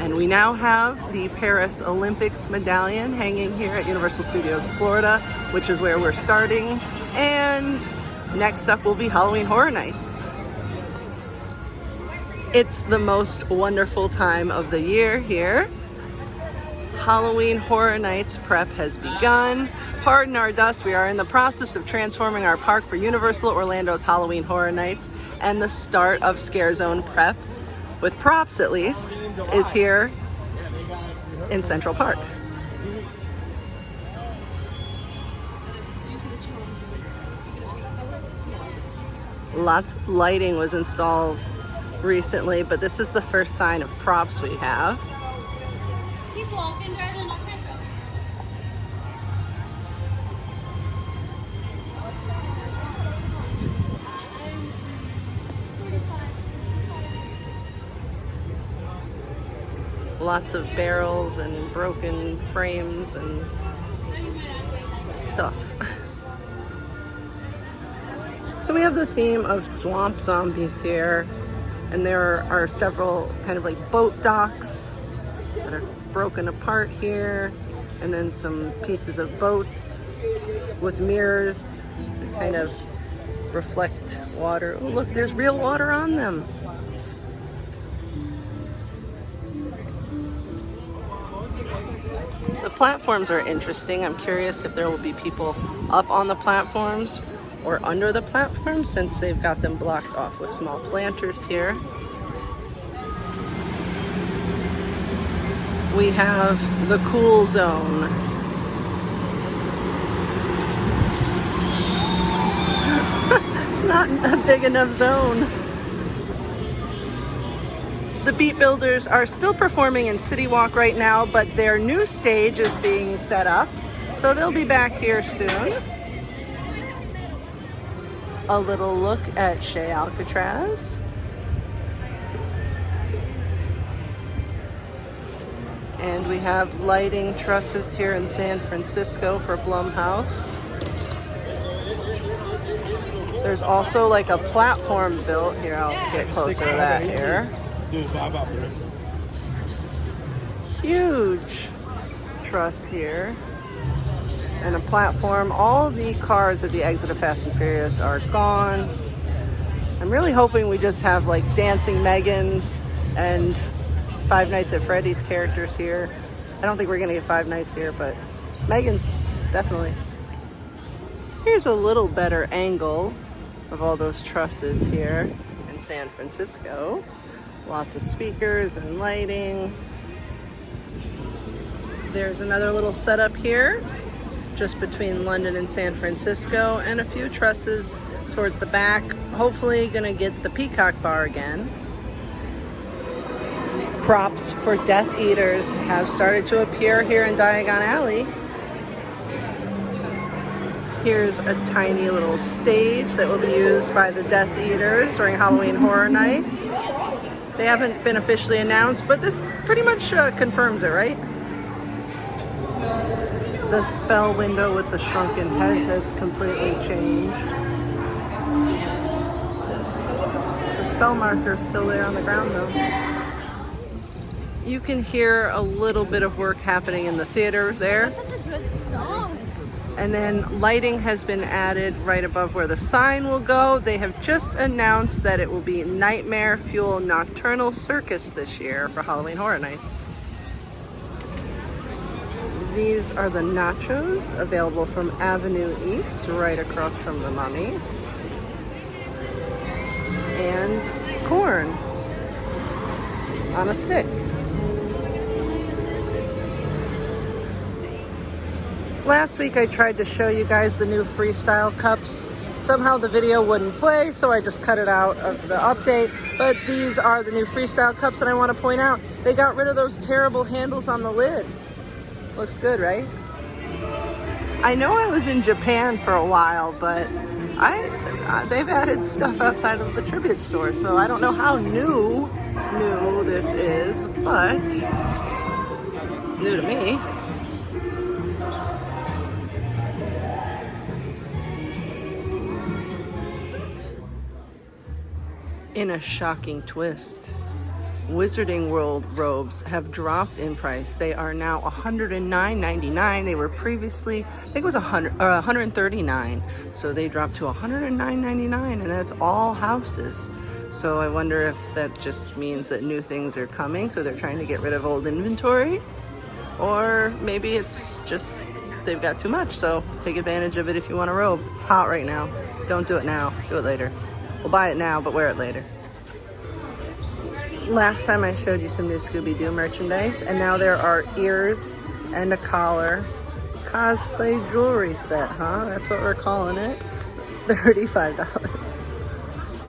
And we now have the Paris Olympics medallion hanging here at Universal Studios Florida, which is where we're starting. And next up will be Halloween Horror Nights. It's the most wonderful time of the year here. Halloween Horror Nights prep has begun. Pardon our dust, we are in the process of transforming our park for Universal Orlando's Halloween Horror Nights, and the start of Scare Zone prep, with props at least, is here in Central Park. Lots of lighting was installed recently, but this is the first sign of props we have. Keep walking, darling. I'll catch up. Lots of barrels and broken frames and stuff. So we have the theme of swamp zombies here, and there are several kind of like boat docks that are broken apart here, and then some pieces of boats with mirrors to kind of reflect water. Oh, look, there's real water on them. The platforms are interesting. I'm curious if there will be people up on the platforms or under the platforms, since they've got them blocked off with small planters here. We have the cool zone. It's not a big enough zone. The Beat Builders are still performing in City Walk right now, but their new stage is being set up, so they'll be back here soon. A little look at Chez Alcatraz. And we have lighting trusses here in San Francisco for Blumhouse. There's also like a platform built here. I'll get closer to that here. Huge truss here. And a platform. All the cars at the exit of Fast and Furious are gone. I'm really hoping we just have like Dancing Megans and Five Nights at Freddy's characters here. I don't think we're gonna get Five Nights here, but Megan's definitely. Here's a little better angle of all those trusses here in San Francisco. Lots of speakers and lighting. There's another little setup here, just between London and San Francisco, and a few trusses towards the back. Hopefully gonna get the Peacock Bar again. Props for Death Eaters have started to appear here in Diagon Alley. Here's a tiny little stage that will be used by the Death Eaters during Halloween Horror Nights. They haven't been officially announced, but this pretty much confirms it, right? The spell window with the shrunken heads has completely changed. The spell marker is still there on the ground though. You can hear a little bit of work happening in the theater there. That's such a good song. And then lighting has been added right above where the sign will go. They have just announced that it will be Nightmare Fuel Nocturnal Circus this year for Halloween Horror Nights. These are the nachos available from Avenue Eats right across from the Mummy. And corn on a stick. Last week I tried to show you guys the new Freestyle cups. Somehow the video wouldn't play, so I just cut it out of the update. But these are the new Freestyle cups, and I want to point out they got rid of those terrible handles on the lid. Looks good, right? I know I was in Japan for a while, but they've added stuff outside of the Tribute store, so I don't know how new this is, but it's new to me. In a shocking twist, Wizarding World robes have dropped in price. They are now $109.99. They were previously, I think it was $139. So they dropped to $109.99, and that's all houses. So I wonder if that just means that new things are coming, so they're trying to get rid of old inventory, or maybe it's just they've got too much. So take advantage of it if you want a robe. It's hot right now. Don't do it now. Do it later. We'll buy it now, but wear it later. Last time I showed you some new Scooby-Doo merchandise, and now there are ears and a collar. Cosplay jewelry set, huh? That's what we're calling it. $35.